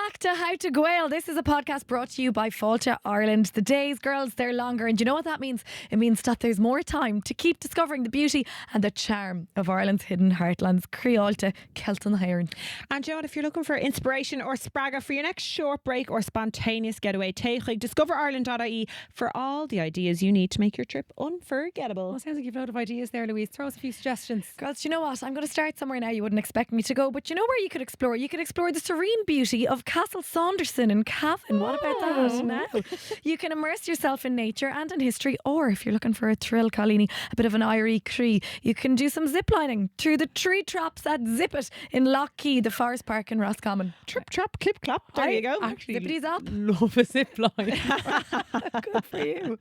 back to How to Gael. This is a podcast brought to you by Fáilte Ireland. The days, girls, they're longer. And you know what that means? It means that there's more time to keep discovering the beauty and the charm of Ireland's hidden heartlands. Creolta, Celtan Hairan. And you know what, if you're looking for inspiration or spraga for your next short break or spontaneous getaway, take discoverireland.ie for all the ideas you need to make your trip unforgettable. Well, sounds like you've a lot of ideas there, Louise. Throw us a few suggestions. Girls, do you know what? I'm going to start somewhere now you wouldn't expect me to go, but you know where you could explore? You could explore the serene beauty of Castle Saunderson in Cavan. What about that now? You can immerse yourself in nature and in history, or if you're looking for a thrill, Colleen, a bit of an Irie Cree, you can do some ziplining through the tree traps at Zip It in Lockheed, the Forest Park in Roscommon. Trip, trap, clip, clop. There you go. Actually, Zippity zap. love a zip line. Good for you.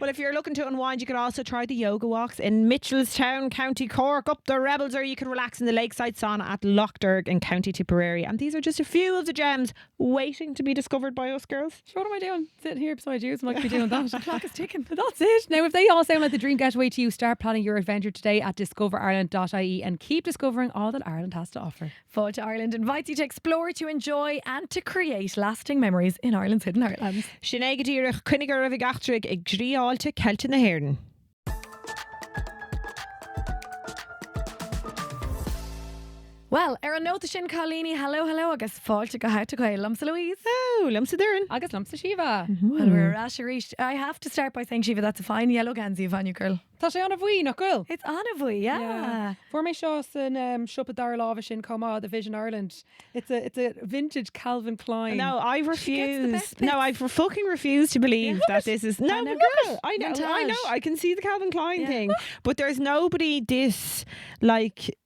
Well, if you're looking to unwind, you could also try the yoga walks in Mitchelstown, County Cork, up the Rebels, or you can relax in the lakeside sauna at Lochderg in County Tipperary. And these are just a few of the gems waiting to be discovered by us girls. So what am I doing? Sitting here beside you, so I might be doing that. The clock is ticking. That's it. Now, if they all sound like the dream getaway to you, start planning your adventure today at discoverireland.ie and keep discovering all that Ireland has to offer. Fáilte Ireland invites you to explore, to enjoy and to create lasting memories in Ireland's hidden heartlands. Sinead Gadírach, Cunigar of Gachtrig, ag Grialta, Celtan Hairan. Well, ar an nóta sin Colleen, hello, agus fáilte go How to Gael. Lumsa Louise. Oh, Lumsa Durin. Agus lumsa Shiva. Well, we're at Sharish. I have to start by saying, Shiva, that's a fine yellow gansy you've on you, girl. Tá sé anna bhí nach gúil. It's on a vui, yeah. For me seo san siop dar láva sin comá the Vision Ireland. It's a vintage Calvin Klein. No, I gets the refuse. best No, I bits. fucking refuse to believe that this is. No, know, girl, I know, Vintage. I can see the Calvin Klein Yeah. thing, but there's nobody this like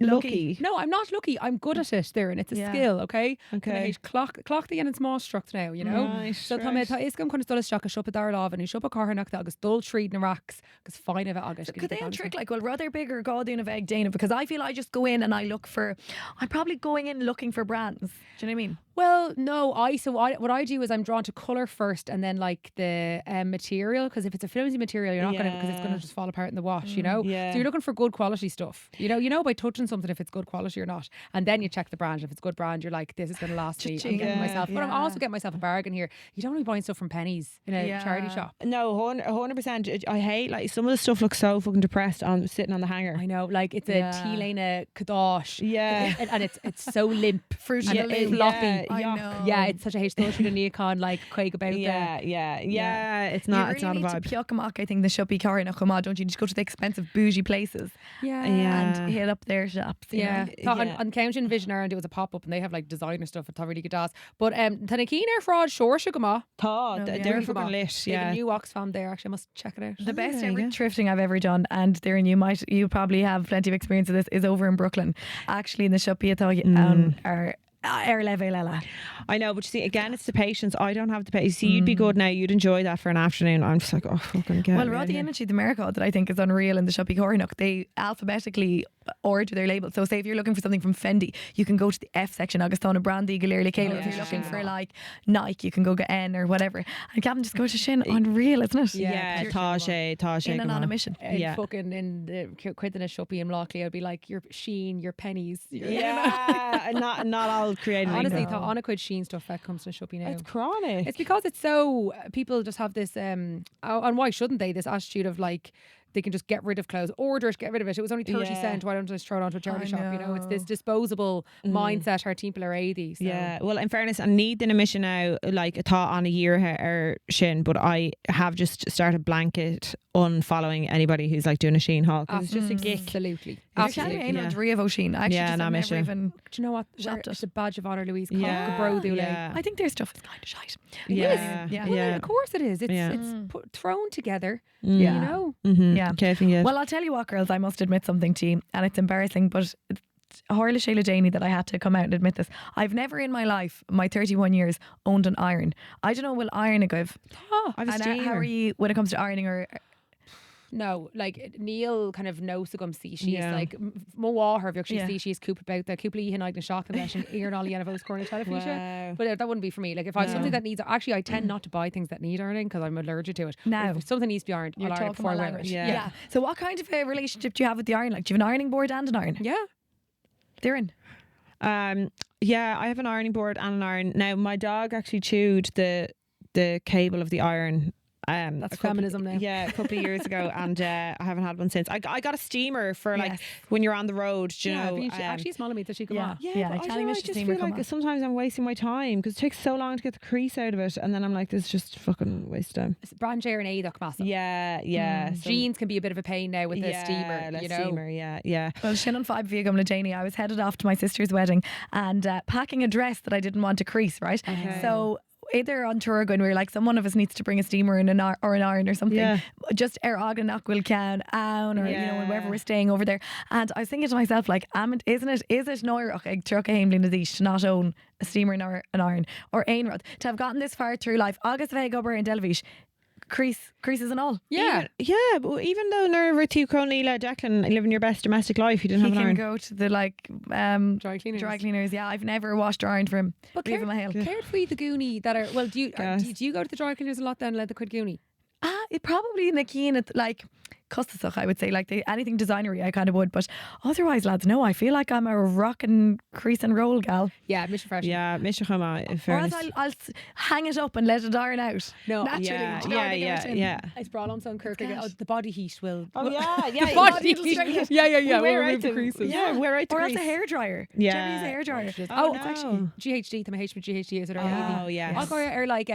lucky. No, I'm not lucky. I'm good at it there, and it's a Yeah. skill, okay? Okay. Clock the end it's more struct now, you know? Right, So right. tá is gom chun dul isteach a siop dar láva, and you siop a carnach agus dul tríd na racks, agus fine of it agus. Could they trick like, well, rather big or Gaudian of egg Dana? Because I feel I just go in and I look for, I'm probably going in looking for brands. Do you know what I mean? Well, no, what I do is I'm drawn to colour first and then like the material, because if it's a flimsy material, you're not going to, because it's going to just fall apart in the wash, you know? yeah. So you're looking for good quality stuff. You know by touching something if it's good quality or not. And then you check the brand. If it's good brand, you're like, this is going to last me. I'm Cha-ching. getting Yeah, myself, but I'm yeah. also getting myself a bargain here. You don't want to be buying stuff from pennies in a Yeah. charity shop. No, 100%. I hate like some of the stuff looks so fucking depressed on sitting on the hanger. I know, like it's a Yeah. Tílena Kadosh. Yeah. And it's so limp. Fruity and and it's limp. floppy. I yuck. know. Yeah, it's such a hate social and Neocon like Quake about Yeah. It's not. You It's really not a need vibe. to piocamach, I think, the shoppy car in Achama, don't you? Just go to the expensive bougie places Yeah. and hit up their shops. you Yeah, know? on County Vision Ireland, it was a pop up, and they have like designer stuff. It's really good as. But Tana Keen Air Fraud, sure, Shugama. Tá, No, yeah. they're fucking lit. They have Yeah. a new Oxfam there. Actually, I must check it out. The best yeah, ever yeah. thrifting I've ever done, and there, and you probably have plenty of experience of this, is over in Brooklyn. Actually, in the shop are Eile. I know, but you see, again, it's the patience. I don't have the patience. See, you'd be good now. You'd enjoy that for an afternoon. I'm just like, oh, fucking get Well, me out Roddy here. Energy, the America that I think is unreal in the Shoppy Cornock, they alphabetically order their labels. So say if you're looking for something from Fendi, you can go to the F section, Agus Tona Brandy, Galerly Kalo. If you're looking for like Nike, you can go get N or whatever. And Gavin just goes to Shin. Unreal, isn't it? Yeah, Tasha. In and on a mission. Yeah. Fucking in the quitting a shoppy in Lockley, I'd be like, your Sheen, your pennies. Yeah, not all creative. Honestly, No. thought on a quid Sheen stuff that comes to shoppy now. It's chronic. It's because it's so people just have this and why shouldn't they? This attitude of like they can just get rid of clothes, order it, get rid of it. It was only 30 Yeah. cents. Why don't I just throw it onto a charity I shop? You know, it's this know. disposable mindset our people are 80. So. Yeah, well, in fairness, I need in a mission now, like a thought on a year or Shin, but I have just started blanket unfollowing anybody who's like doing a Sheen haul, 'cause it's just a geek. Absolutely. You're telling me Absolutely. ain't no Drí of O'Sheen. I actually Yeah, just no, have never mission. even. Do you know what? Shopped It's it. a badge of honour, Louise. Yeah, Yeah. I think their stuff is kind of shite. Yeah, Yeah. Well, yeah. of course it is. It's Yeah. thrown together. Yeah. You know. Mm-hmm. Yeah. Yeah. Well, I'll tell you what, girls, I must admit something to you, and it's embarrassing, but it's Horla Sheila Janey that I had to come out and admit this. I've never in my life, my 31 years, owned an iron. I don't know, will iron a give? I was And how are you when it comes to ironing? Or No, like Neil kind of knows to come see. She's Yeah. like Mo her actually Yeah. see she's coop about the cúpla hí na shock and then ear all the voice corner television. Wow. But that wouldn't be for me. Like if I have No. something that needs, actually I tend not to buy things that need ironing because I'm allergic to it. Now. If something needs to be ironed, you're I'll iron it talking before I my wear it. language. Yeah. So what kind of a relationship do you have with the iron? Like, do you have an ironing board and an iron? Yeah. They're in. Yeah, I have an ironing board and an iron. Now, my dog actually chewed the cable of the iron. That's feminism now. Yeah, a couple of years ago, and I haven't had one since. I got a steamer for like Yes. when you're on the road, do you Yeah, know. but actually smaller me that she come Yeah. on. Yeah, but I I, can't don't even know, I just just see feel her come like on. sometimes I'm wasting my time because it takes so long to get the crease out of it, and then I'm like, this is just fucking waste of time. It's brand J and A massive. Yeah. So- Jeans can be a bit of a pain now with the steamer. the You know. steamer, yeah. Well, sin on 5 bhí agam le Janie. I was headed off to my sister's wedding and packing a dress that I didn't want to crease, right? Okay. So either on tour going, we were like, one of us needs to bring a steamer and or an iron or something. Yeah. Just agan will can or you know, Yeah. wherever we're staying over there. And I was thinking to myself, like, is it nuair ag trucha haimlín na dís to not own a steamer nor an iron or einrod to have gotten this far through life? Agus bheith gobar in Delvish. Creases and all. Yeah. But even though never two Cronila Declan living your best domestic life, you didn't He have an can iron. go to the Dry cleaners. dry cleaners. Yeah, I've never washed or ironed for him. But Leave him a hail. cared for the goonie that are do you go to the dry cleaners a lot then let the quid goonie? It probably in the keen like custasach, I would say, like anything designery I kind of would, but otherwise, lads, no, I feel like I'm a rockin' crease and roll gal. Yeah, Mission Fresh. Yeah, Mr. Chama, in Or fairness. else I'll hang it up and let it iron out. No, naturally. Yeah, Do you know what I get it in? yeah. It's brought on some Kirk. Gosh. The body heat will. Oh yeah, The body it'll straighten heat. it. Yeah. Wear We'll out remove the the creases. Yeah, wear out the Or else a crease. hairdryer. Yeah. Do you ever use a hairdryer? Oh, no. it's actually GHD. The H with GHD is it? Oh, yes. I'll go are like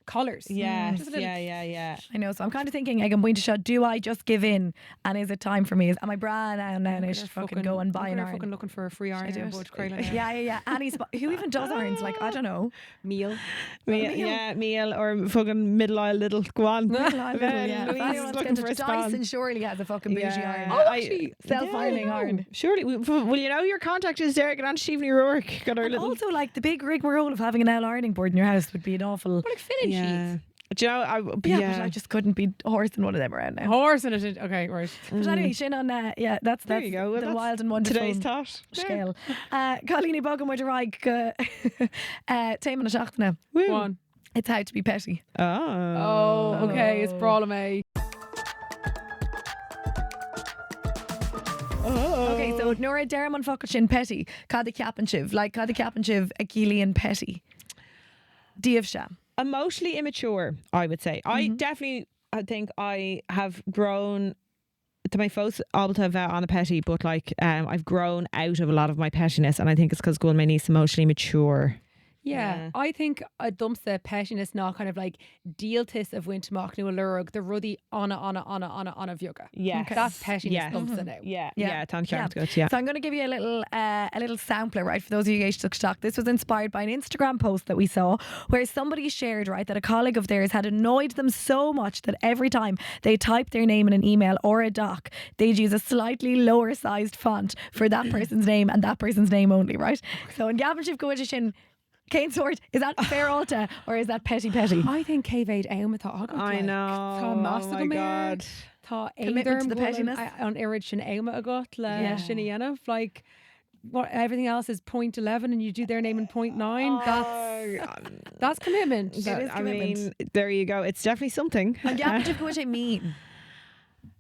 collars. Yes, Just a little- yeah. I know, so I'm kind of thinking, I'm going to show, do I just give in and is it time for me? Am I bra now I should fucking go and buy an iron? Fucking looking for a free iron. do now, it. but Craylan, Yeah. Annie's, who even does irons? Like, I don't know. meal. Meal or fucking middle aisle little go on. Yeah. Louise If anyone is wants looking to for get a into Dyson, spawn. surely has a fucking bougie Yeah. iron. Oh, actually, Self-ironing Yeah, iron. Surely, will you know your contact is Derek and Aunt Stephen O'Rourke got our And little. also, like, the big rigmarole of having an L ironing board in your house would be an awful. But like filling Yeah. sheets. Do you know? But I just couldn't be horsing one of them around now. Horse in it. Okay, right. But anyway, Shin on that's There you go. Well, the that's wild and wonderful Today's thought. scale. Colleen Bogan with a rag Tame and a Shachtana. Woo. Go on. It's how to be petty. Oh, okay. It's Brawley. Okay, so Nora Dermon Focushin petty. Cada Capan Shiv. Like Cada Capan Shiv Achillean petty. Diavsha. Emotionally immature, I would say. I think I have grown to my folks able to have on a petty, but like I've grown out of a lot of my pettiness, and I think it's because going my niece emotionally mature. Yeah, I think a dumpsa pettiness ná kind of like díaltas of wintamach nu alurug the rudaí anna bheaga. Yes. Okay. That's pettiness Yes. dumpsa now. Yeah, thank you. Yeah. So I'm going to give you a little sampler, right, for those of you who took stock. This was inspired by an Instagram post that we saw where somebody shared, right, that a colleague of theirs had annoyed them so much that every time they typed their name in an email or a doc, they'd use a slightly lower sized font for that person's name and that person's name only, right? So in Gavin Schiff Goedishin, Kane Sword, is that fair alta or is that petty? I think Céhvéid Aum atá agad I like. know. Tá Oh my Masta God. Tá Commitment to the pettiness. on irid sin Aum agat le Yeah. sin dhéanamh like what everything else is 0.11 and you do their name in 0.9. That's commitment. It is I commitment. mean, there you go. It's definitely something. And Gavin Schiff Goedishin mean.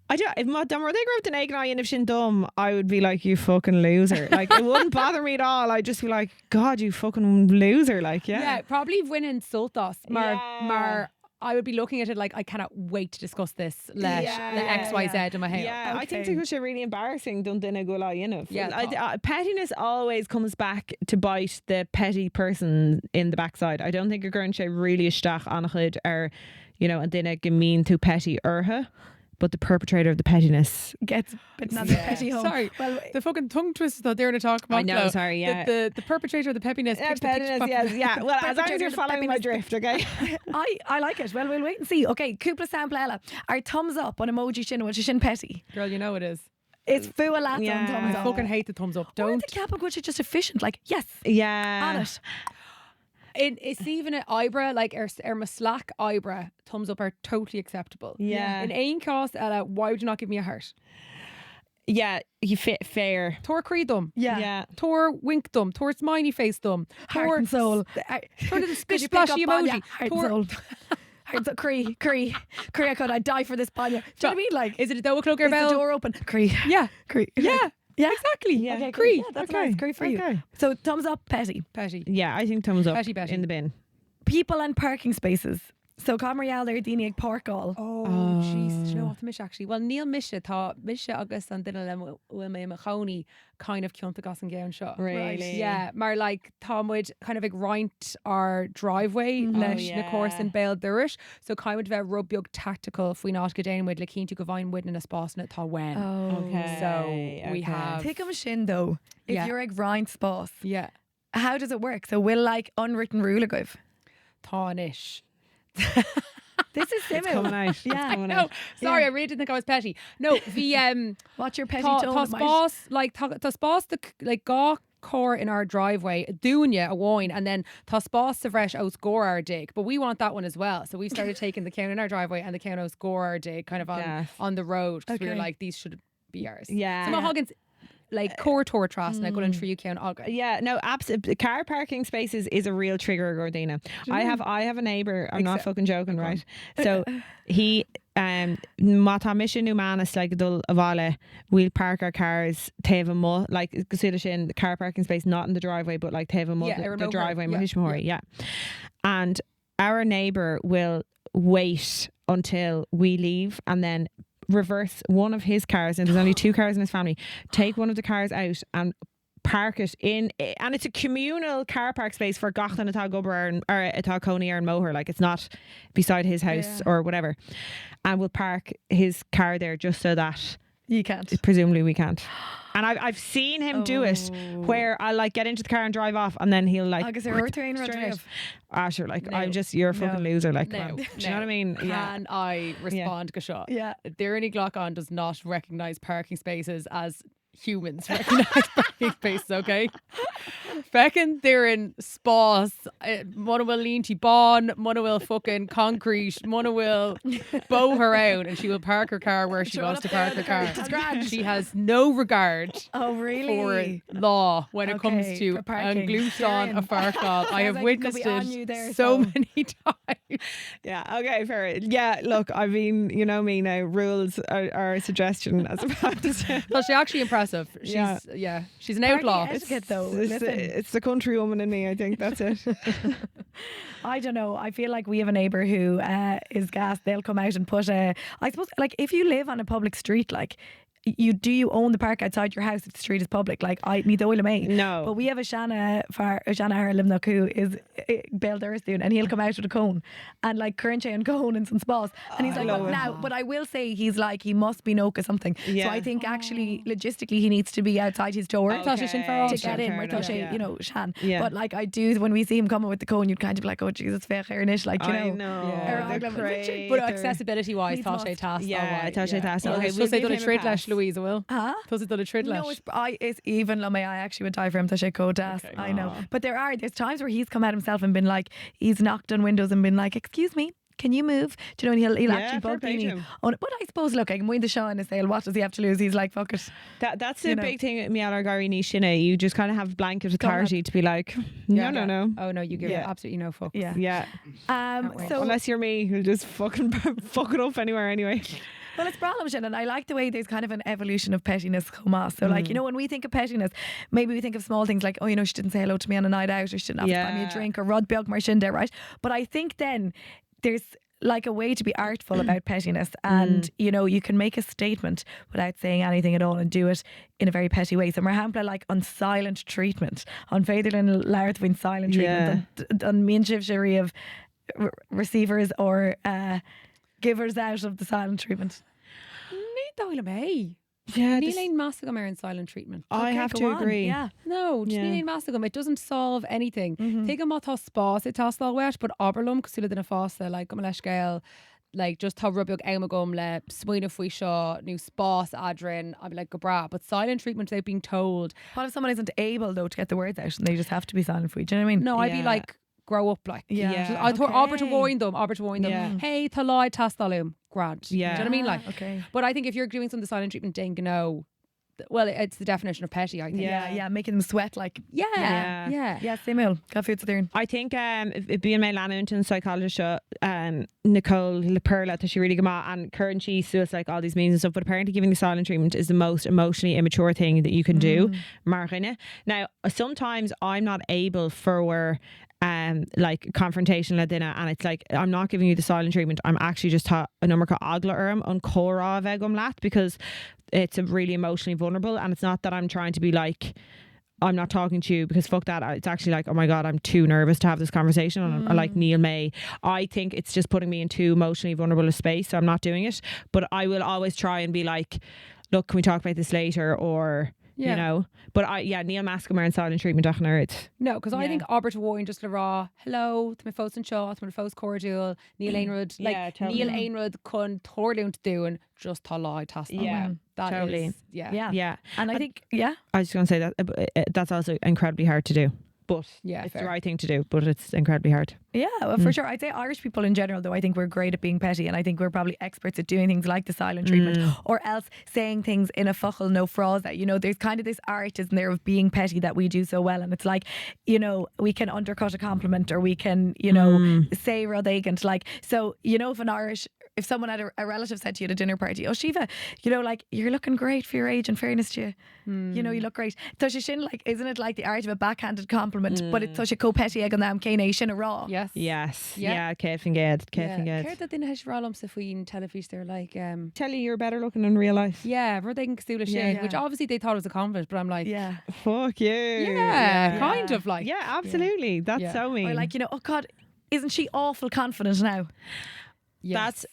I do. If my dumb, they grew up in Aignai and if she's dumb, I would be like, you fucking loser. Like, it wouldn't bother me at all. I'd just be like, God, you fucking loser. Like, Yeah, probably winning sultas. Mar Yeah. I would be looking at it like I cannot wait to discuss this let XYZ in my head. Yeah, I think Okay. it's really embarrassing. Don't dinna go lie, you know. Yeah, Pettiness always comes back to bite the petty person in the backside. I don't think you're going to really isteach on a chud or, you know, and dinna gemeen to petty urha. But the perpetrator of the pettiness Gets bitten on the petty home. Sorry, Well, the fucking tongue twist that they're going to talk about. I know, though. sorry, yeah. The perpetrator of the peppiness. Yeah, pitch the pitch pettiness, pop- yeah. Well, as long as Perpetrator you're of the following my pettiness. drift, okay? I like it. Well, we'll wait and see. Okay, Cúpla sample Ella. Our thumbs up on emoji shin, which is shin petty. Girl, you know it is. It's full lat Yeah. on thumbs I up. fucking hate the thumbs up. Or Don't. the cap which is just efficient. Like, yes, Yeah. on it. It's even an eyebrow, like my slack eyebrow, thumbs up are totally acceptable. Yeah. In ain cost, Ella, why would you not give me a heart? Yeah, you fit fair. Tor creedum. Yeah. Yeah. Tor wink them. Tor smiley face them. Heart and soul. Tor little Did splish you pick splashy up on ya? emoji. Heart and Tor- soul. Heart and soul. Cree. I could. I'd die for this Panya. Do you know what I mean? Like, Is it a double cloak is the bell? door open? Cree. Yeah. Cree. Yeah. Yeah. Exactly. Yeah. Okay, Agree. great. Yeah, that's Okay. nice. Great for you. Okay. So thumbs up, petty. Petty. Yeah, I think thumbs up Petty, petty. in the bin. People and parking spaces. So Comrial there, daoine ag páirceála. Oh, jeez. Do you know what the mish actually? Well, Neil Misha thought Misha agus an duine le will me machoni kind of cionnta gas an gown shot. Really? Yeah, maar like tá muid kind of ag roint our driveway leis na course in Bail Durish. So kind of bheith rubbeog tactical faoin át go dtéanamid le cíntu go bhain muid in a spás na tá wen. Okay. So we have Take a sin though. If Yeah. you're ag rind spás, yeah, how does it work? So will like unwritten rule go? tánish. This is Coming similar. out. Yeah. It's coming No, out. sorry, I really didn't think I was petty. No, the What's your petty tá tone? tá of might- spás like tá spás the like gá core in our driveway dúine a wine and then tá spás sa fresh out score our dig, but we want that one as well, so we've started taking the count in our driveway and the count out score our dig kind of Yes. on the road because we were Okay. like these should be ours. Yeah. So my Huggins like core tour trust and I go in for you count August. Yeah, no, absolutely. Car parking spaces is a real trigger, Gordina. I have a neighbour. I'm not fucking joking, right? So he mata mission new man is like dul avale. We'll park our cars teva mo like in the car parking space, not in the driveway, but like teva mo Yeah, the over. driveway. Yeah, Mahishmahori, yeah. And our neighbour will wait until we leave and then reverse one of his cars, and there's only 2 cars in his family, take one of the cars out and park it in, and it's a communal car park space for gachlan atá gobar or atá Coney or Moher, like it's not beside his house or whatever, and we'll park his car there just so that You can't. presumably we can't. And I've seen him do it where I like get into the car and drive off and then he'll like Agus ar train straight. rad Sure, like No. I'm just, you're a fucking loser, like come on. Do you know what I mean? Can I respond to shot? Yeah. Dhéanaimid glacadh does not recognise parking spaces as humans recognise parking spaces, okay? Feckin' they're in spás, Mona will lean to bon, Mona will fucking concrete, Mona will bow her out and she will park her car where she Throw it wants up to there park in her the car. car. It's grand. She has no regard Oh for really? law when it Okay, comes to for parking. glúst on a Sharon. faircall. I have like it could witnessed be on you it there, so so. many times. Yeah, okay, fair. Yeah, look, I mean, you know me now, rules are a suggestion as opposed to Well, she's actually impressive. She's she's an outlaw. Parking etiquette though. it's, Listen. it's the country woman in me, I think that's it. I don't know. I feel like we have a neighbour who is gas. They'll come out and put a. I suppose, like, if you live on a public street, like, you own the park outside your house if the street is public? Like, I need oil me. No. But we have a Shanna Harlimnock who is Bail Durstoon, and he'll come out with a cone and like current and cone and some spás, and he's like, love well, it. now, but I will say he's like, he must be Noka something. Yeah. So I think actually logistically he needs to be outside his door Tá sé sin fearr to áit. get in. Fair Where enough, Tá sé, yeah. you know, Shan. Yeah. But like I do, when we see him coming with the cone, you'd kind of be like, oh Jesus, fair ish, like, you know. I know. Yeah. The But crater. But accessibility wise, Needs tá must. sé task. Yeah, tá sé task. Okay, Okay, so we'll say give done a him a trid pass. leis, Louise, will? Huh? Does it done a trid No, leis? it's even Lumay. I actually would die for him to shake code das. Okay. I know. But there's times where he's come out himself and been like, he's knocked on windows and been like, excuse me, can you move? Do you know, and he'll Yeah, actually fair bug play to me him. on it. But I suppose, look, I can win the show in a sale. What does he have to lose? He's like, fuck it. That's the You know. big thing with Mialar Gary Nishina. You just kind of have blanket Go on. authority to be like, no. Oh no, you give Yeah. absolutely no fuck. Yeah. Yeah. Can't wait. So Unless you're me, who'll just fucking fuck it up anywhere anyway. well, it's problems, and I like the way there's kind of an evolution of pettiness come on. So, like, you know, when we think of pettiness, maybe we think of small things like, oh, you know, she didn't say hello to me on a night out, or she didn't have to buy me a Yeah. drink, or Rod Biog Marshinde, right? But I think then there's like a way to be artful about pettiness, and you know, you can make a statement without saying anything at all and do it in a very petty way. So, mar hapla, like on silent treatment, on Féidirlinn Larthwin silent treatment, on Minchiv Shiri of receivers or givers out of the silent treatment. Ní dáile mé. Yeah, Ní leon massagam in silent treatment. I Okay, have go to on. agree. Yeah. No, just Yeah. ní leon massagam. It doesn't solve anything. Take a mat tá spás, it tá slá wet, but aberlum cosúla dina fása, like go leis gael, like just tá rubbeog aimagum le smuoine faoi seo, new spás adrin, I'd be like go bra. But silent treatment without being told. What if someone isn't able though to get the words out and they just have to be silent for you? Do you know what I mean? No, I'd be Yeah. like grow up like. Yeah. Yeah. I thought aber to Okay. warn them, Yeah. Hey, tá láid tastalum, grant. Yeah. Do you know what I mean? Like, okay. but I think if you're doing some of the silent treatment, then you know well, it's the definition of petty, I think. Yeah, making them sweat like. Yeah. Sé mil. Cafiú dún. I think bíon mé leanúntain psychologist Nicole LaPerla that she really go and current she sues like all these means and stuff, but apparently giving the silent treatment is the most emotionally immature thing that you can do. Marghine. Now sometimes I'm not able for like confrontation le duine, and it's like I'm not giving you the silent treatment, I'm actually just an iomarca agla on cora vegum lat, because it's a really emotionally vulnerable, and it's not that I'm trying to be like I'm not talking to you, because fuck that. It's actually like, oh my God, I'm too nervous to have this conversation. And I like Neil May. I think it's just putting me in too emotionally vulnerable a space, so I'm not doing it. But I will always try and be like, look, can we talk about this later? Or, you know. But Neil Mascomar and silent treatment ach nerd. No, because I think Albert Warren just le rá, hello, to my fós an seo, to my fós cordial, Neil Aenrud, like Neil Aenrud con torlúnt doing just tá láid tas. Yeah, that totally. is, Yeah. And I think, I was just going to say that that's also incredibly hard to do. But it's fair. the right thing to do, but it's incredibly hard. Yeah, well, for sure. I'd say Irish people in general, though, I think we're great at being petty, and I think we're probably experts at doing things like the silent treatment, or else saying things in a fuchel no frása. You know, there's kind of this art, isn't there, of being petty that we do so well, and it's like, you know, we can undercut a compliment, or we can, you know, say rudaí, like, so, you know, if someone had a relative said to you at a dinner party, oh Shiva, you know, like, you're looking great for your age, in fairness to you, you know, you look great. So she like, isn't it like the art of a backhanded compliment, but it's such a co-petty egg on them céine sin a raw. Yes. Céad fin gad. Céir that duine heis rálum sa faoin televis, they're like tell you you're better looking in real life. yeah, rudaí cosúla shit, which obviously they thought it was a compliment, but I'm like, Fuck you. yeah, kind of like, Yeah, absolutely. That's so mean. Or like, you know, oh God, isn't she awful confident now? yes. That's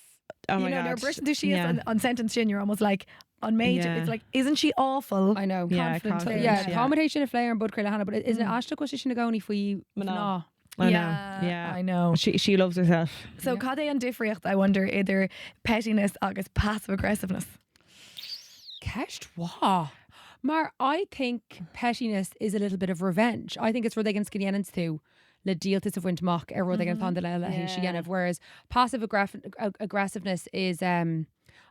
oh my You know, God. you're Britain she is on sentence chin, you're almost like on major. It's like, isn't she awful? I know. Confident. Yeah, accommodation of flair and bud Hannah, but isn't it Ashta was she nagoni for you? No. No. I know. She loves herself. So cad é an difriocht, I wonder, either pettiness agus passive aggressiveness. Ceist wá. Maar I think pettiness is a little bit of revenge. I think it's where they can skinny to le díaltas a bhaint mock ar rud ag an le hí whereas passive aggressiveness is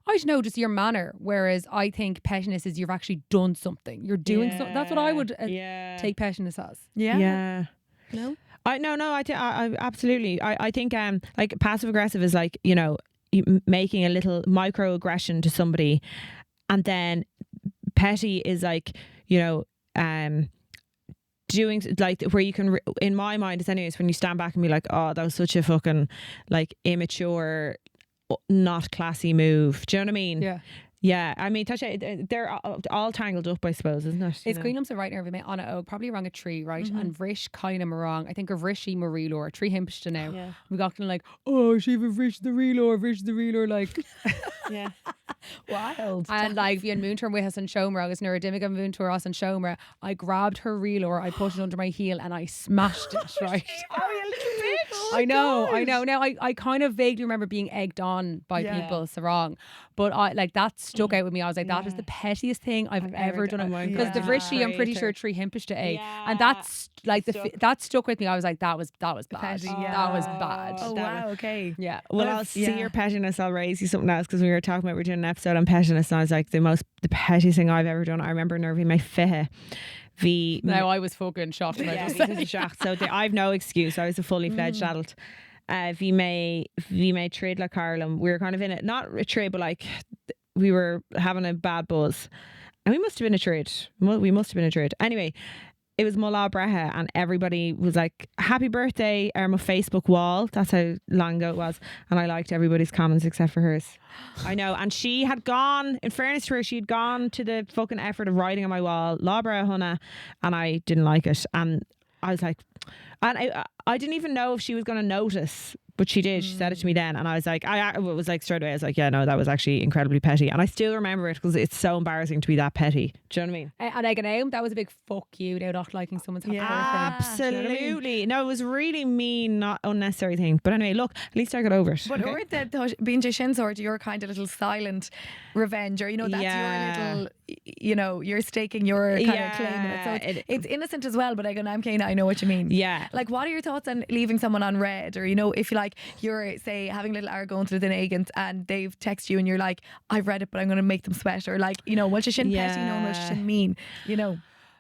I don't know, just your manner, whereas I think pettiness is you've actually done something, you're doing something. That's what I would take pettiness as. No, I absolutely. I think like passive aggressive is like, you know, making a little microaggression to somebody, and then petty is like, you know, doing like where you can in my mind is anyways when you stand back and be like, oh, that was such a fucking like immature, not classy move. Do you know what I mean? Yeah, I mean, they're all tangled up, I suppose, isn't it? It's Queen of right nerve me on it. Probably wrong a tree, right? And Vrish kind of wrong. I think of Rishi Marie or tree himpsta now. Yeah. We got kind of like, oh, she Vrish the real, like. Yeah. Wild. And like bhíonn múntar with us an seomra agus nuair dimig an múntar us an seomra, I grabbed her reeler, I put it under my heel and I smashed it, right? Oh, you little bitch. I know. Now I kind of vaguely remember being egged on by people, so wrong. But I like that stuck out with me. I was like, that is the pettiest thing I've ever done. Because the Vrishi, I'm pretty sure tree himpista and that's like that stuck with me. I was like, that was bad. Petty, That was bad. Oh wow, okay. Yeah. Well, I'll see your pettiness. I'll raise you something else, because we were talking about, we're doing an episode on pettiness, and I was like, the pettiest thing I've ever done. I remember nervy my fihe. Now I was fucking shocked about this. This is shocked. So I've no excuse. I was a fully fledged adult. We may trade like Harlem. We were kind of in it, not a trade, but like we were having a bad buzz, and we must have been a trade. We must have been a trade. Anyway, it was Mullah Breha, and everybody was like, happy birthday on my Facebook wall. That's how long ago it was. And I liked everybody's comments except for hers. I know. And she had gone, in fairness to her, she had gone to the fucking effort of writing on my wall, La Breha Hunna, and I didn't like it. And I was like, and I didn't even know if she was going to notice, but she did. She said it to me then, and I was like, I was like straight away, I was like, yeah, no, that was actually incredibly petty, and I still remember it because it's so embarrassing to be that petty. Do you know what I mean? And again, that was a big fuck you now not liking someone's happy birthday. Absolutely. Do you know what I mean? No, it was really mean, not unnecessary thing. But anyway, look, at least I got over it. But or the being Shin's or your kind of little silent revenge, or you know, that's your little, you know, you're staking your kind of claim in it. So it's innocent as well, but I know what you mean. Yeah. Like, what are your thoughts on leaving someone on red, or you know, if you like like you're say having little argónt within agent and they've texted you and you're like, I've read it but I'm going to make them sweat, or like, you know, well shin petty, no, well shin mean, you know.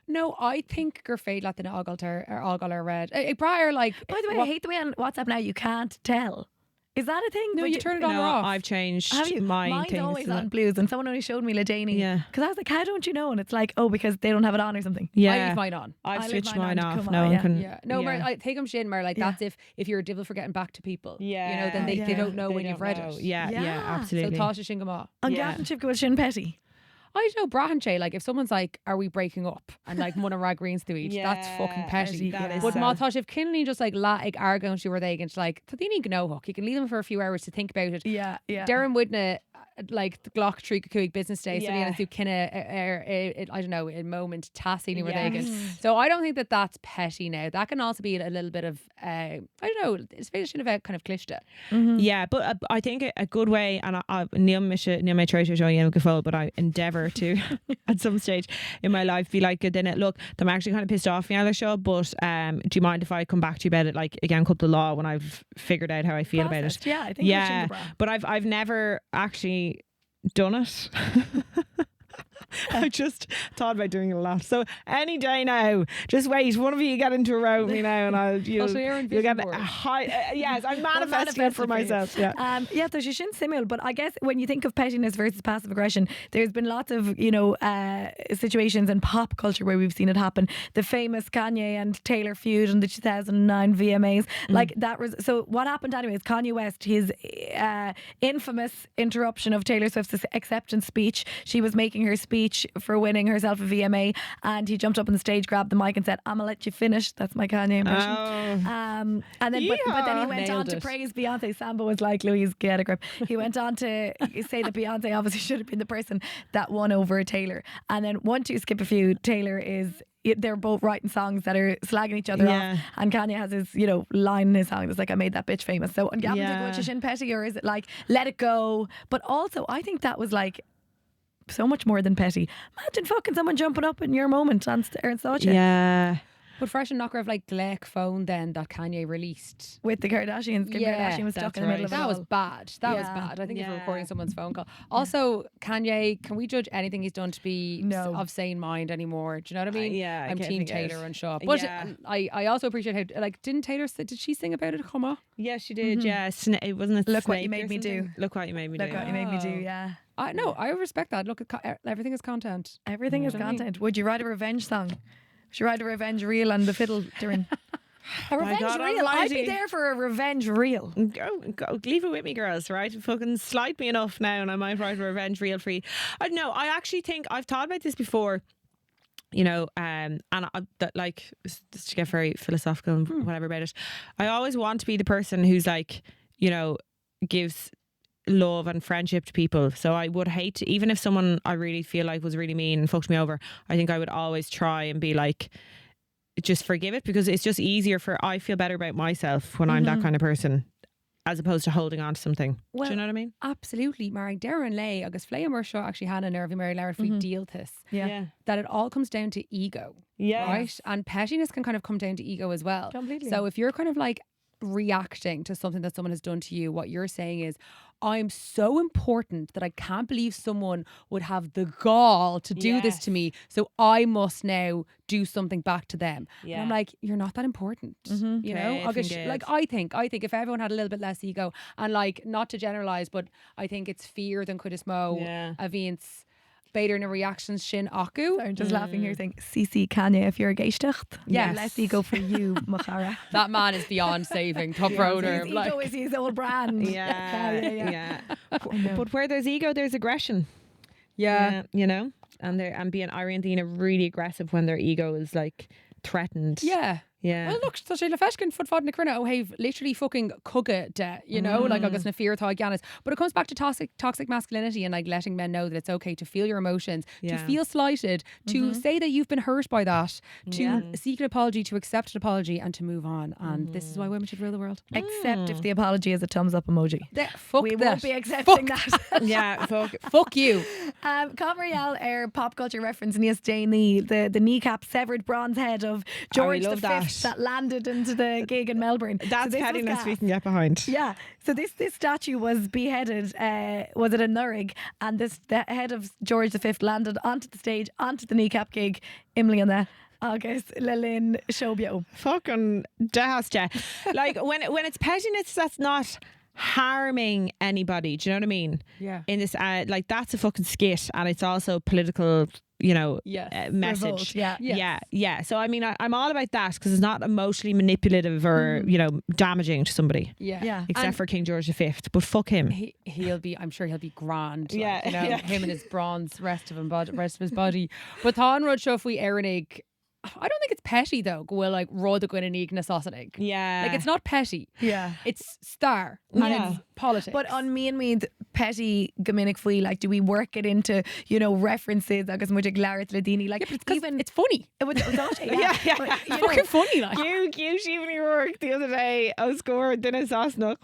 No, I think gur féad le den ágal ar red. Prior, like. By the way, I hate the way on WhatsApp now you can't tell. Is that a thing? No, But you turn it on No, or off. I've changed Have you? my Mine's things. always to that. on blues, and someone only showed me daoine. Yeah. Because I was like, how don't you know? And it's like, oh, because they don't have it on or something. I Yeah, leave mine on. I've I leave switched mine mine on to off. come No on, one yeah. can. Yeah. No, yeah. I take them shin, Mar, like Yeah. that's if you're a devil for getting back to people. Yeah, You know, then they yeah. don't know They when you've don't read know. it. Yeah, yeah, Yeah. So absolutely. Tasha Shingama. On Yeah. Gavin Chip go shin petty. I don't know, Brahan Che, like if someone's like, are we breaking up? And like one of rag greens to each, that's fucking petty. That is But sad. Mátá if Kinley just like argon she were they against like Tadini no hook. You can leave them for a few hours to think about it. Yeah, yeah. Darren Widna like the glacadh Kuig business day, so Yeah. do kinda I don't know, in moment tassing were they Yes. against. So I don't think that that's petty now. That can also be a little bit of I don't know, it's a bit kind of cliché. Yeah, but I think a good way, and Neil may try to show you go but I endeavour to at some stage in my life be like, then it look, I'm actually kind of pissed off me on the show, but do you mind if I come back to you about it like again cut the law when I've figured out how I feel about it? Processed, yeah, I think Yeah, but I've never actually done it. I just thought about doing it a lot. So any day now, just wait. One of you get into a row with me now, and you'll show Aaron get vision a board. high. Yes, I'm manifesting manifest it for it for you. myself. Yeah. Yeah, there's a shin simul, but I guess when you think of pettiness versus passive aggression, there's been lots of, you know, situations in pop culture where we've seen it happen. The famous Kanye and Taylor feud in the 2009 VMAs, like that was. So what happened anyway is Kanye West, his infamous interruption of Taylor Swift's acceptance speech. She was making her speech for winning herself a VMA, and he jumped up on the stage, grabbed the mic, and said, "I'm gonna let you finish." That's my Kanye impression. Oh. And then, but then he went on Nailed to it. praise Beyonce. Samba was like, "Louise, get a grip." He went on to say that Beyonce obviously should have been the person that won over Taylor. And then 1, 2, skip a few. Taylor is. They're both writing songs that are slagging each other Yeah. off, and Kanye has his, you know, line in his song that's like, "I made that bitch famous." So, on Gavin, Yeah. go shin petty, or is it like, let it go? But also, I think that was like so much more than petty. Imagine fucking someone jumping up in your moment and saw you. Yeah. But fresh and knocker of like Glec phone then that Kanye released. With the Kardashians. Kim Yeah, Kardashian was stuck that's in the middle of it That was all. bad. That was Yeah. bad. I think if you're Yeah. recording someone's phone call. Also, Kanye, can we judge anything he's done to be No. of sane mind anymore? Do you know what I mean? Yeah, I I'm can't Team think of Taylor it. and Shaw. But Yeah. I also appreciate how, like, did she sing about it? Come on. Yeah, she did. Yeah, it wasn't. Look what you Snake made or me do. something? Look what you made me Look do. what you made me do, Oh. yeah. No, I respect that. Look, everything is content. Everything is know what I mean? content. Would you write a revenge song? Would you write a revenge reel and the fiddle during? A revenge God reel. I'd be almighty. there for a revenge reel. Go, leave it with me, girls. Right, fucking slight me enough now, and I might write a revenge reel for you. I know. I actually think I've thought about this before. You know, and that like just to get very philosophical and whatever about it. I always want to be the person who's like, you know, gives love and friendship to people. So I would hate to, even if someone I really feel like was really mean and fucked me over, I think I would always try and be like, just forgive it, because it's just easier I feel better about myself when I'm that kind of person, as opposed to holding on to something. Well, do you know what I mean? Absolutely, Mary. Darren Lay, agus Flea Mar Shaw actually had a nervy Mary Larry free deal this. Yeah. That it all comes down to ego. Yeah. Right? And pettiness can kind of come down to ego as well. Completely. So if you're kind of like reacting to something that someone has done to you, what you're saying is, I'm so important that I can't believe someone would have the gall to do this to me, so I must now do something back to them. And I'm like, you're not that important. You know? Okay, Agus, forgive. like I think if everyone had a little bit less ego, and like, not to generalise, but I think it's fear than could smo Yeah. a bhíonn beidir na reactions sin acu. I'm just laughing here saying, CC Kanye, if you're a geistecht. Yes. Less ego for you, Machara. That man is beyond saving. Top roader. His Like, ego is his old brand. Yeah. know. But where there's ego, there's aggression. yeah. You know, and being Ariantina really aggressive when their ego is like threatened. Yeah. Yeah. Well, look, tá sé le fescin fud fad na crunne ó hav literally fucking cugga de, you know, like agus na fear tá ganas. But it comes back to toxic masculinity and like letting men know that it's okay to feel your emotions, to Yeah. feel slighted, to say that you've been hurt by that, to seek an apology, to accept an apology, and to move on. And this is why women should rule the world. Except if the apology is a thumbs up emoji. Fuck We that. won't be accepting that. Yeah. Fuck you. Conrail pop culture reference níos déanaí the kneecap severed bronze head of George love V that. that landed into the gig in Melbourne. That's this was pettiness gas. we can get behind. Yeah. So this statue was beheaded, was it in Nuair? And the head of George V landed onto the stage, onto the kneecap gig, Imlianna. Agus le linn showbio. Fucking dehaste. Like when it's pettiness that's not harming anybody. Do you know what I mean? Yeah. In this, like that's a fucking skit, and it's also political. You know, Yes. message. Revolt, yeah. Yes. Yeah. So I mean, I'm all about that because it's not emotionally manipulative or you know damaging to somebody. Yeah. Except And for King George V. But fuck him. I'm sure he'll be grand. Like, Yeah, you know, yeah. him and his bronze rest of his body. But Tá Rud Shuffy Eranig, I don't think it's petty though. Go well, like Rud going to na Sossanig. Yeah. Like it's not petty. Yeah. It's star and Yeah. it's politics. But on me and me, petty Gomininic Fui, like, do we work it into, you know, references? Agus muid glacadh le daoine, like, yeah, but it's 'cause even it's funny. it would, not, Yeah. But, It's you know, fucking funny, like. You evening work the other day. I was scored dinner Sosnach.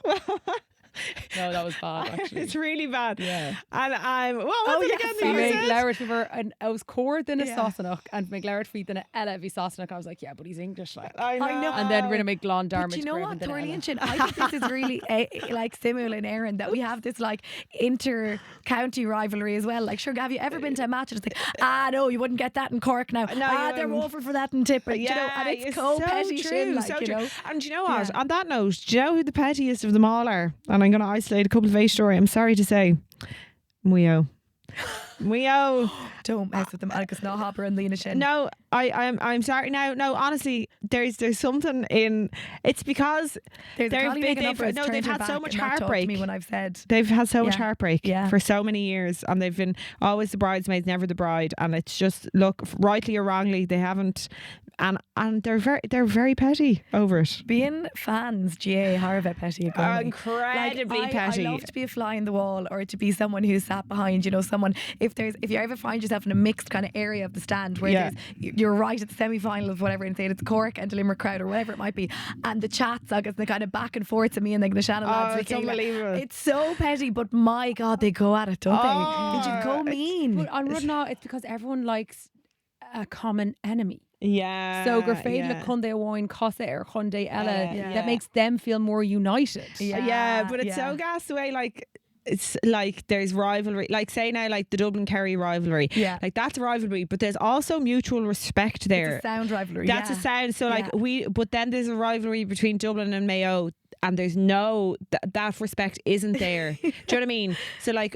No, that was bad actually. It's really bad. Yeah. And I'm what was it yes, again? sorry. that you Meg said? Laird we were and I was core than a Yeah. Sossanach and Meg Laird feet than a eile vi Sossanach. I was like, yeah, but he's English like. I know. know. And then rinne make Glon but Darmid. you know what, Torley and Shin, I think this is really like similar in Erin, that we have this like inter-county rivalry as well. Like, sure, have you ever been to a match and it's like, no, you wouldn't get that in Cork now. No, you they're wouldn't. woeful for that in Tipper. You know, and it's so petty Shin, like, so you true. know. And do you know what? Yeah. On that note, do you know who the pettiest of them all are? And I'm going to isolate a couple of story. I'm sorry to say, Muo. Don't mess with them. Agus no hopper and Lena Shin. No, I'm sorry. No, honestly, there's something in. It's because There's they've Collie been- making up for they've- his no, they've turned her had so back much and not talked to heartbreak. me when I've said they've had so much Yeah. heartbreak Yeah. for so many years, and they've been always the bridesmaids, never the bride. And it's just, look, rightly or wrongly, they haven't. And they're very petty over it. being fans, GA Harvey petty. Incredibly petty. I love to be a fly in the wall, or to be someone who's sat behind, you know, someone, if you ever find yourself in a mixed kind of area of the stand where Yeah. you're right at the semi-final of whatever, and say it's Cork and the Limerick crowd or whatever it might be, and the chats, Agus, the kind of back and forth to me and like the Shannon lads, it's like, unbelievable. it's so petty, but my God, they go at it, don't Oh, they? Did you go it's- mean? But on Rudna, it's because everyone likes a common enemy. Yeah. So gur féad le yeah. chundé amháin cosa ar chundé eile Yeah. that makes them feel more united. Yeah, but it's yeah. so gas the way, like, it's like there's rivalry, like say now, like the Dublin Kerry rivalry, Yeah. like that's a rivalry, but there's also mutual respect there. It's a sound rivalry. That's yeah. a sound. So like Yeah. but then there's a rivalry between Dublin and Mayo, and there's no that respect isn't there. Do you know what I mean? So like,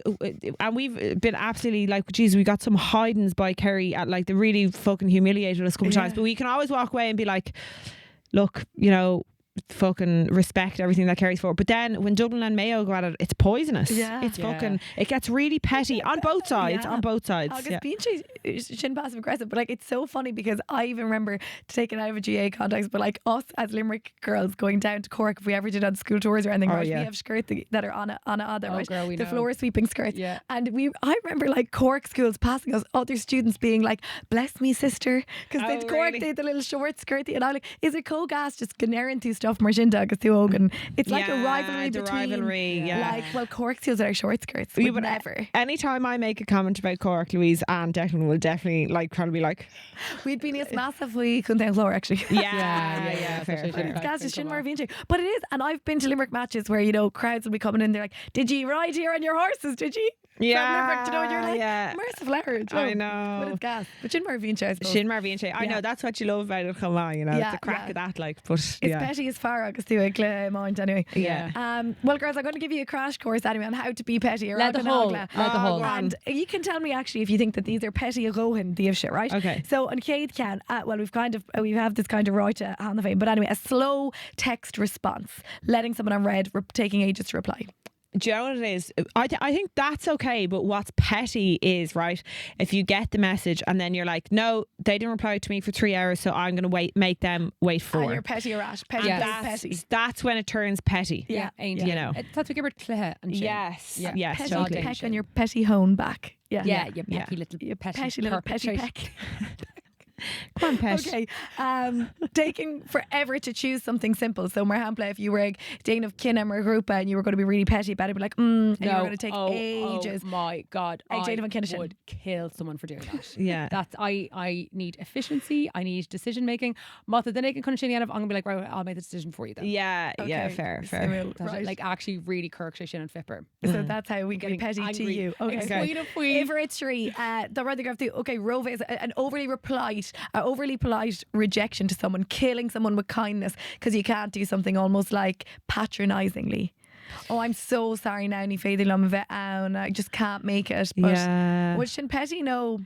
and we've been absolutely like, geez, we got some hidings by Kerry at like, they really fucking humiliated us a couple of times, Yeah. but we can always walk away and be like, look, you know, fucking respect everything that Kerry's for. But then when Dublin and Mayo go at it, it's poisonous. Yeah. It's Yeah. fucking, it gets really petty on both sides. Yeah. On both sides. Agus Yeah. being shin passive aggressive, but like it's so funny because I even remember, to take it out of a GA context, but like us as Limerick girls going down to Cork, if we ever did on school tours or anything, Oh, right, yeah. we have skirts that are on other, Oh, right? girl, we the know. floor sweeping skirts. Yeah. And I remember like Cork schools passing us, other students being like, "Bless me, sister," because Oh, they'd Cork, really? they had the little short skirty, and I'm like, "Is it co-gas just Ganarin to stuff Marshinda agus to Ogan?" It's like a Yeah, rivalry the between rivalry, yeah. like, well, Cork schools are short skirts. Yeah, Would but never. anytime I make a comment about Cork, Louise and Declan will definitely like try to be like, We'd be nice massively couldn't down floor actually. yeah, fair, so fair. she- Gas is Shin Marvin, but it is, and I've been to Limerick matches where, you know, crowds will be coming in. They're like, "Did you ride here on your horses? Did you?" Yeah, From Limerick, you know, and you're like, yeah. "Merciful Larry." I know. but it's gas. But Shin Marvin, I suppose. Shin Marvin I Yeah. know that's what you love about it. Come on, you know, Yeah, the crack yeah. of that, like, but It's yeah. petty as far as to a mind anyway. Yeah. Well, girls, I'm going to give you a crash course anyway on how to be petty. Let the whole. Agla. Let the whole. go on. And you can tell me actually if you think that these are petty rohan shit, right? Okay. So on Cade can, well, we have this kind of right on the vein, but anyway, a slow text response, letting someone on read, taking ages to reply. Do you know what it is? I think that's okay, but what's petty is, right, if you get the message and then you're like, no, they didn't reply to me for 3 hours, so I'm going to make them wait And 4. you're petty or rash. Petty, Yes. petty. That's when it turns petty. Yeah. ain't You it? know. That's what we give it clear and shit. Yes. Yeah. Yes. Petty Totally. peck on your petty hone back. Yeah. Yeah, you Yeah. pecky little You petty petty little petty perpetrator. peck. Come on, pet. Okay, taking forever to choose something simple. So, mar hapla, if you were déanamh cinema or grúpa and you were going to be really petty about it, be like, and you were going to take ages. Oh my God. Ag I déanamh an cinenne sin. would kill someone for doing that. Yeah. That's I need efficiency. I need decision making. Mother, then I can kind of I'm gonna be like, right, I'll make the decision for you then. Yeah, yeah, Okay, fair. so, That's right. like actually really Kirk Shin and Fipper. So that's how we get Getting petty to angry. you. Okay. Okay. Over a tree, the rather go to okay, Rove is an overly polite rejection to someone, killing someone with kindness because you can't do something almost like patronisingly. Oh, I'm so sorry now, ní féidir lom bheith ann, I just can't make it. But Yeah. would sin petty no?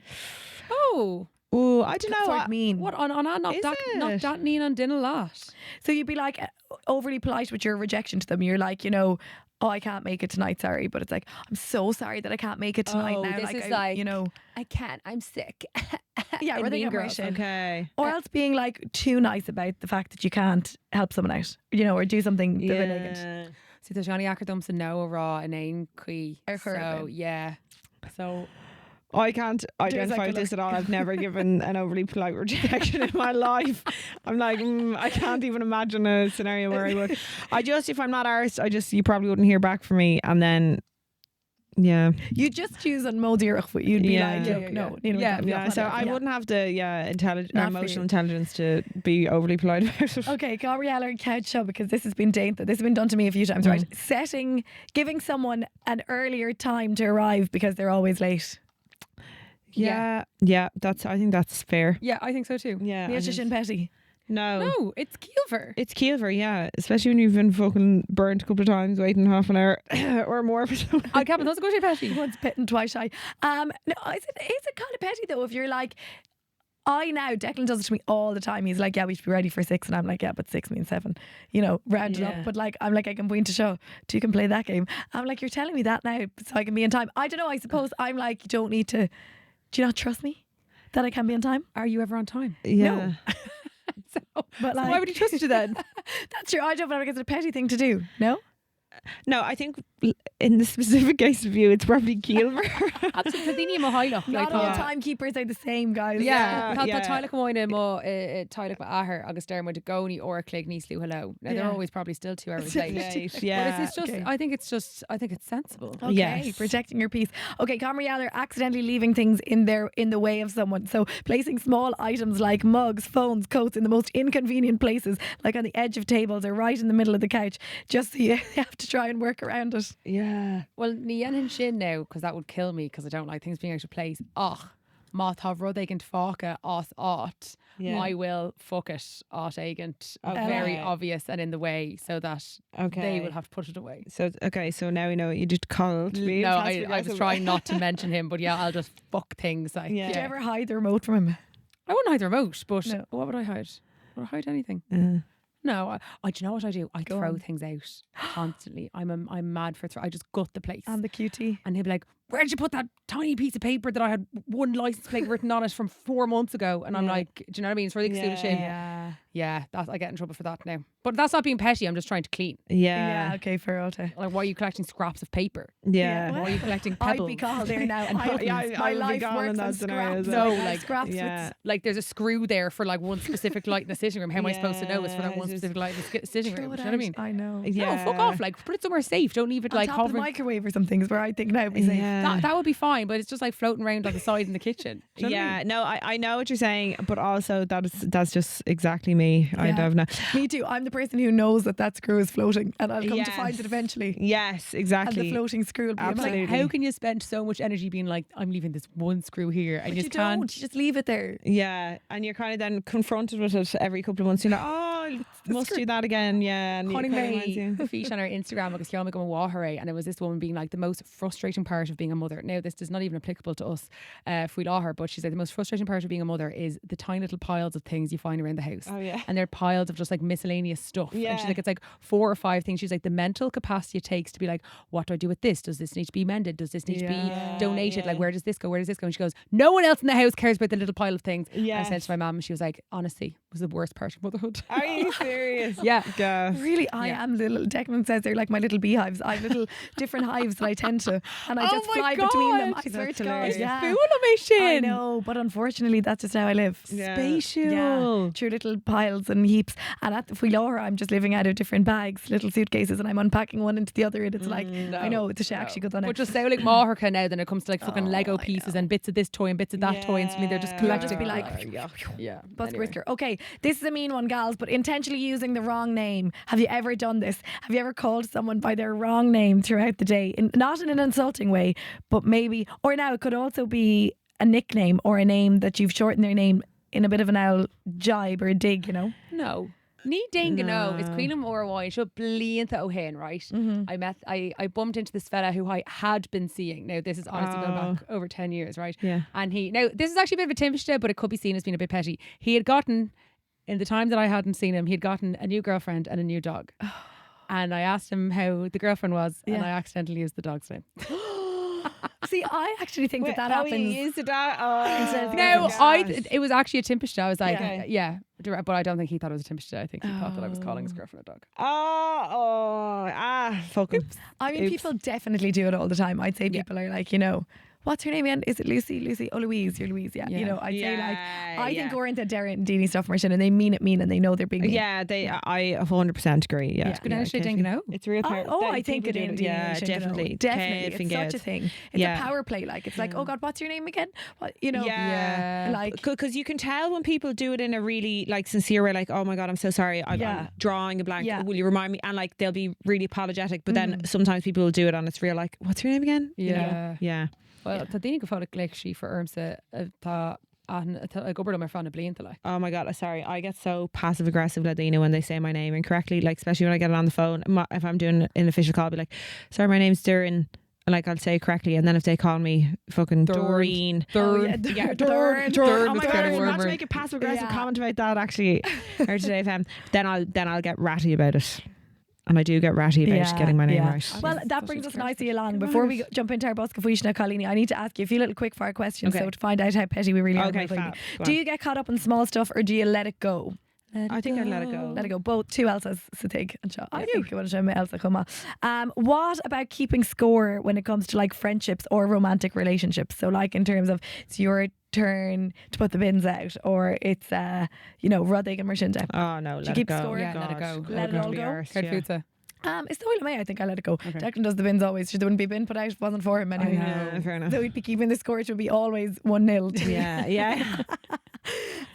Oh. Oh, I don't know. What mean? What on not Is that not it? that Neen on dinner lot. So you'd be like overly polite with your rejection to them. You're like, oh, I can't make it tonight, sorry. But it's like, I'm so sorry that I can't make it tonight Oh, now. this is I, like, I can't. I'm sick. yeah, in where they Mean get Girls. right in. Okay. Or else being like too nice about the fact that you can't help someone out, or do something bit. See, there's Johnny Acker Dumpson now raw and Ain Kui. Ar So Churban. yeah. So I can't identify with this at all. I've never given an overly polite rejection in my life. I'm like, I can't even imagine a scenario where I would. If I'm not arsed, you probably wouldn't hear back from me. And then, yeah. You just choose on Modir, but you'd be Yeah. like, Yeah, look, no. Yeah, so I wouldn't have the Not for emotional you. intelligence to be overly polite about it. Okay, Gabriella and Couch Show, because this has been This has been done to me a few times, right? Giving someone an earlier time to arrive because they're always late. Yeah, I think that's fair. yeah, I think so too. Yeah. Níl sin petty. No. No, it's Kielver. It's Kielver, yeah. Especially when you've been fucking burnt a couple of times waiting half an hour or more for something. I can't. That's a good petty. Once bitten, twice shy. No, is it kind of petty though if you're like, Declan does it to me all the time. He's like, yeah, we should be ready for 6. And I'm like, yeah, but 6 means 7. Round it up. Yeah. But like, I'm like, I can point to show. Do you can play that game? I'm like, you're telling me that now so I can be in time. I don't know. I suppose I'm like, you don't need to. Do you not trust me that I can be on time? Are you ever on time? Yeah. But So why would he trust you then? That's true. I don't know if it's a petty thing to do. No? No, I think in the specific case of you, it's probably Kielver. Absolutely, mo highlock. Not all timekeepers are the same, guys. Yeah, Yeah. tá táileach moine mo táileach ma ahar agus dermid a gcóí or clig níos lú hello. Now they're Yeah. always probably still 2 hours late. Late, yeah. But it's just Okay. I think it's sensible. Okay, Yes. protecting your peace. Okay, Gabrielle are accidentally leaving things in the way of someone. So placing small items like mugs, phones, coats in the most inconvenient places, like on the edge of tables or right in the middle of the couch, just so you have to try and work around it. Yeah. Well, ní dhéanann sin now because that would kill me because I don't like things being out of place. Má tá rud éigent fáca as áit. Yeah. I will fuck it áit éigent Okay. very obvious and in the way so that Okay. they will have to put it away. So now we know what you just called me. No, I was trying not to mention him, but yeah, I'll just fuck things. Like, Yeah. Did you ever hide the remote from him? I wouldn't hide the remote, but No. what would I hide? Would I hide anything? No, do you know what I do? I Go throw on. things out constantly. I'm mad for I just gut the place. And the QT. And he'll be like, where did you put that tiny piece of paper that I had one license plate written on it from 4 months ago? And I'm Yeah. like, do you know what I mean? It's really extinguishing. Yeah. Yeah, I get in trouble for that now. But that's not being petty. I'm just trying to clean. Yeah. Okay, fair Alta. Like, why are you collecting scraps of paper? Yeah. Why are you collecting I'd pebbles? be called there now. And buttons? My I would be life gone works in that on scenario scraps. as well. No, like, scraps yeah. with Like there's a screw there for like one specific light in the sitting room. How am I supposed to know it's for that Yeah, one it's just specific light in the sitting room? throw Do it you know what I out. mean? I know. Yeah. No, fuck off. Like put it somewhere safe. Don't leave it On like top of the hovering. microwave or something is where I think now it'd be safe. Yeah. That would be fine, but it's just like floating around on the side in the kitchen. Do you know what I mean? No, I know what you're saying, but also that's just exactly me. I Yeah. don't know. Me too. I'm the person who knows that screw is floating and I'll come to find Yes. it eventually. Yes, And exactly. the floating screw will be Absolutely. Like, how can you spend so much energy being like, I'm leaving this one screw here, and But you you just can't? don't. You just leave it there. Yeah, and you're kind of then confronted with it every couple of months. You're like, must do that again. Yeah, and Conning it kinda reminds me you. a feature on our Instagram agus ceann go wahare, and it was this woman being like the most frustrating part of being a mother. Now this is not even applicable to us if we law her, but she's like the most frustrating part of being a mother is the tiny little piles of things you find around the house. Oh yeah. And they're piles of just like miscellaneous stuff. And Yeah. she's like, it's like 4 or 5 things. She's like, the mental capacity it takes to be like, what do I do with this? Does this need to be mended? Does this need to Yeah, be donated? yeah. Like, where does this go? Where does this go? And she goes, no one else in the house cares about the little pile of things. And I said Yes. to my mum, and she was like, honestly, it was the worst part of motherhood. Are you? Are you serious? Yeah. Gas. Really, I am little. Declan says they're like my little beehives. I have little different hives that I tend to, and I Oh just my fly between them. God. I swear That's to God. hilarious. Yeah. Fool on my shin. I know, but unfortunately, that's just how I live. Yeah. Spatial. Yeah, through little piles and heaps. And at the Fuilora, I'm just living out of different bags, little suitcases, and I'm unpacking one into the other. And it's like, I know, it's actually good on But it. just so like mothúcha now, then it comes to like fucking Lego pieces and bits of this toy and bits of that toy, and suddenly they're just Yeah. collecting. Just be like, yeah. Buzz Anyway. Brisker. Okay, this is a mean one, gals, but intentionally using the wrong name. Have you ever done this? Have you ever called someone by their wrong name throughout the day? Not in an insulting way, but maybe, or now it could also be a nickname or a name that you've shortened their name in a bit of an owl jibe or a dig, you know? No. Ní dinga no. It's cuireann orainn. She'll blianta o'hain, right? I bumped into this fella who I had been seeing. Now this is honestly going back over 10 years, right? Yeah. And now this is actually a bit of a timpiste, but it could be seen as being a bit petty. He had gotten, in the time that I hadn't seen him, he'd gotten a new girlfriend and a new dog. And I asked him how the girlfriend was, and I accidentally used the dog's name. See, I actually think that You happens. used it instead of the No, girlfriend. it was actually a timpiste. I was like, Yeah. yeah, but I don't think he thought it was a timpiste. I think he thought that I was calling his girlfriend a dog. Fucking. I mean, Oops. people definitely do it all the time. I'd say people are like, you know, what's her name again? Is it Lucy? Lucy? Oh, Louise. You're Louise. Yeah. You know, I'd say like, I think orienta Darren Deanie stuff, Martin, and they mean it mean and they know they're being mean. Yeah, I 100% agree. Yeah. Good actually think no. It's real power. I think it is. Yeah, definitely. Definitely. It's such a thing. It's Yeah. a power play. Like, it's like, oh God, what's your name again? What, you know? Yeah. Like, Because you can tell when people do it in a really like sincere way, like, oh my God, I'm so sorry. I'm drawing a blank. Yeah. Will you remind me? And like, they'll be really apologetic. But then sometimes people will do it and it's real like, what's your name again? You know? Yeah. Yeah. Well, tá daoine go fáil le sí for Irmsa tá gobar mar fan na blianta like. Oh my God, sorry. I get so passive aggressive, Ladina, when they say my name incorrectly, like especially when I get it on the phone. If I'm doing an official call, I'll be like, sorry, my name's Durin. And like I'll say it correctly, and then if they call me fucking Doreen, Durn. Durn. Oh my God, I forgot to make a passive aggressive Yeah. comment about that actually. Or today FM. Then I'll get ratty about it. And I do get ratty about getting my name right. Well, that brings us nicely along. Before we jump into our Bosca Fuishna, Colleen, I need to ask you a few little quick fire questions so to find out how petty we really are. Okay, fab. Do you get caught up in small stuff or do you let it go? I think I'd let it go. Let it go. Both two Elsas Satig and Shaw. I think you want to show me Elsa Kuma. What about keeping score when it comes to like friendships or romantic relationships? So like in terms of it's your turn to put the bins out or it's rudaí and Marcinda. Oh no, let keep it go. score? Yeah, let it go. Let it all go. It's the Oile May, I think I let it go. Declan does the bins always. There wouldn't be a bin put out if it wasn't for him anyway. Yeah, fair enough. So we'd be keeping the score, which would be always 1-0. Yeah.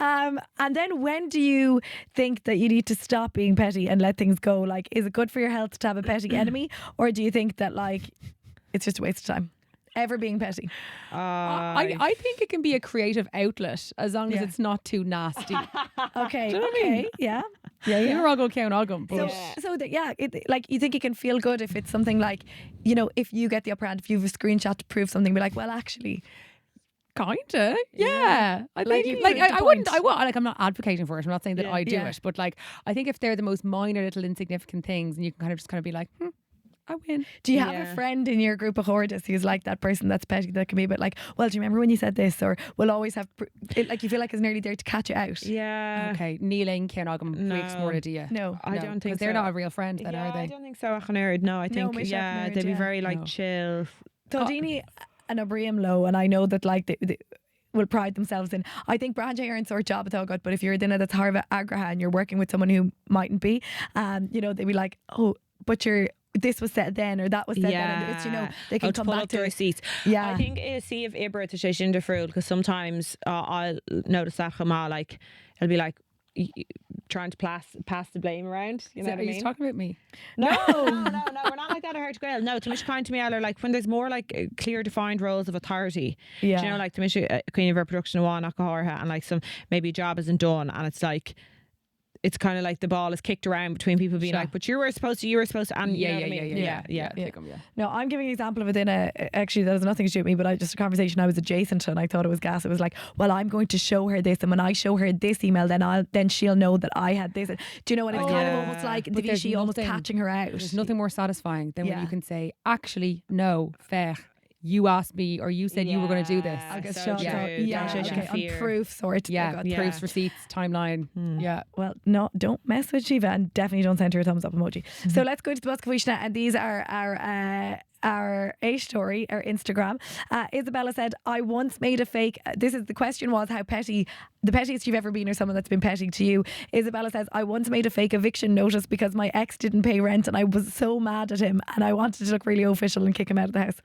And then when do you think that you need to stop being petty and let things go? Like, is it good for your health to have a petty enemy? Or do you think that like it's just a waste of time? Ever being petty? I think it can be a creative outlet as long as it's not too nasty. Okay. Do you know what I mean? Yeah. You're all go count Ogum. Like you think it can feel good if it's something like, if you get the upper hand, if you have a screenshot to prove something, be like, well, actually. Kinda, yeah. I think, I'm not advocating for it. I'm not saying that I do it, but like, I think if they're the most minor little insignificant things, and you can kind of be like, I win. Do you have a friend in your group of hoarders who's like that person that's petty that can be a bit like, well, do you remember when you said this? Or we'll always have, like you feel like it's nearly there to catch you out. Yeah. Okay, kneeling, Cian Ogum, weeks more to you. No, I don't think so. They're not a real friend, then, are they? I don't think so. No, I think they'd be very like chill. So Dini and O'Brien low, and I know that like they will pride themselves in. I think Brand are in sort job at good, but if you're in it, that's hard agraha and you're working with someone who mightn't be, they'd be like, oh, but this was said then or that was said then, and it's, they can come pull back up the to receipts. Yeah, I think see if Ibra to say the fruit, because sometimes I'll notice that like it'll be like trying to pass the blame around. You know what I mean? Are you talking about me? No, we're not like that at Heart Grail. No, to Mish kind to me, or like when there's more like clear defined roles of authority. Yeah. Do you know, like to Mish Queen of our production one and like some maybe a job isn't done, and it's like. It's kind of like the ball is kicked around between people being like, but you were supposed to, and yeah. No, I'm giving an example of it in actually that has nothing to do with me, but just a conversation I was adjacent to, and I thought it was gas. It was like, well, I'm going to show her this, and when I show her this email, then she'll know that I had this. Do you know what it's kind of almost like the Vichy almost catching her out? There's nothing more satisfying than when you can say, actually, no, fair. you asked me or you said you were going to do this. Agus so seo true. go- yeah, Don't okay, fear. on proof sort. Yeah, Oh God. Yeah. proofs, receipts, timeline. Yeah. Well, no, don't mess with Shiva and definitely don't send her a thumbs up emoji. So let's go to the Boscafuishna, and these are our A story, our Instagram. Isabella said, I once made a fake. The question was how petty, the pettiest you've ever been or someone that's been petty to you. Isabella says, I once made a fake eviction notice because my ex didn't pay rent and I was so mad at him and I wanted to look really official and kick him out of the house.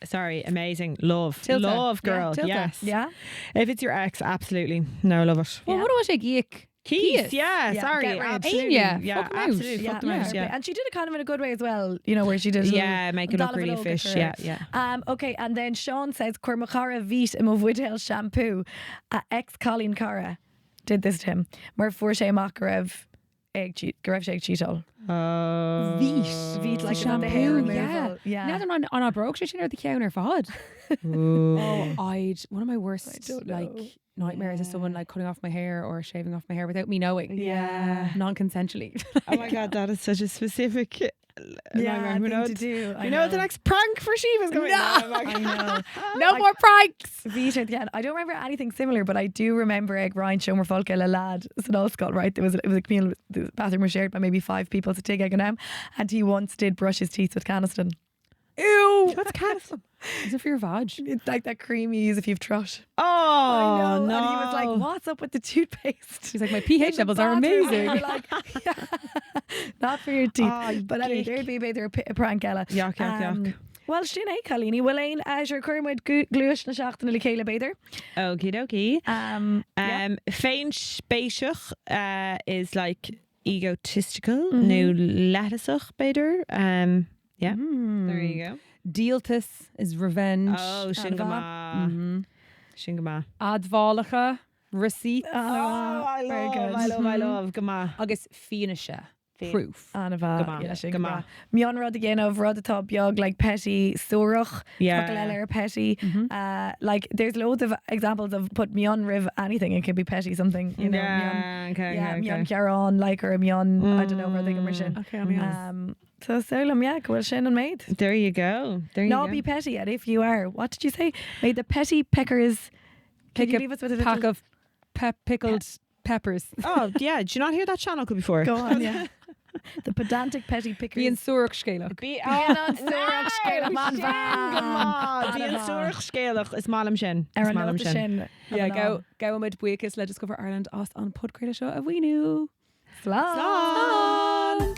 Sorry, amazing. Love. Tilta. Love, girl. Yeah, tilta. Yes. Yeah? If it's your ex, absolutely. No, love it. Well, Yeah. what do I say? Geek. Keys. Yeah, Yeah, sorry. get rid. Absolutely. Yeah, Yeah, fuck 'em out. absolutely. Yeah, Fuck them out. Yeah. And she did it kind of in a good way as well, you know, where she did a Yeah, make it look Dal of an really Oga fish. for Yeah, her. yeah. Okay, and then Sean says Cuirmachara Vít im Mhudel shampoo. Ex Colleen Cara did this to him. Mar fuair amach go raibh sé cheatol. Vít like shampoo, the hair removal. yeah. Yeah. Now they're on our broke shit or the counter fod. Ooh. One of my worst don't like know. nightmares is someone like cutting off my hair or shaving off my hair without me knowing. Yeah. Non-consensually. Oh my God, that is such a specific nightmare. Who thing knows? to do. You know what the next prank for Shiva's going on? I know. No more pranks. Vita at the end. I don't remember anything similar, but I do remember ag Ryan Shomer Folke le lad san Oscott, right? It was a communal, the bathroom was shared by maybe 5 people to take ag an and he once did brush his teeth with Caniston. Ew. What's Caniston? Is it for your vag? It's like that cream you use if you've thrush. Oh, I know. no. And he was like, what's up with the toothpaste? She's like, my In pH the levels are bathroom. amazing. And you're like, not for your teeth. Oh, But anyway, gick. there'd be a prank ella. Yuck. Well, sin é Colleen, Willain as your current gluish na seachtain le chéile beidir. Okie dokie. Yeah. Féin spéiseach is like egotistical. No lettuceach better. Yeah. There you go. Díaltas is revenge. Oh, Shingama. Shingama. Adválacha, receipt. Very good. I love. Gama. Agus fianise. Proof. Anava, Gama, yeah, sin gama. Mion rud again of rud atá beag like petty sorach, Yeah. petty. Like there's loads of examples of put mion riv anything. It could be petty something, you know. Yeah, okay, yeah, okay, mion okay. cearán like or mion I don't know where they come sin. Okay, So solam yeah, go sin and made. There you go. There you Not go. be petty yet if you are. What did you say? May the petty peckers. Can Pick you a leave us with a pack little- of pickled peppers. Oh, yeah. Did you not hear that channel before? Go on, yeah. The pedantic petty pickers. Bhíonn suach scéalach. Bhíonn an suaireach scéalach man bhean. Bhíonn suaireach scéalach is málam sin. Ar Is an málam nota sin. Yeah, go amid buíochas le Discover Ireland as an podcréile seo a bhíonú. Slán.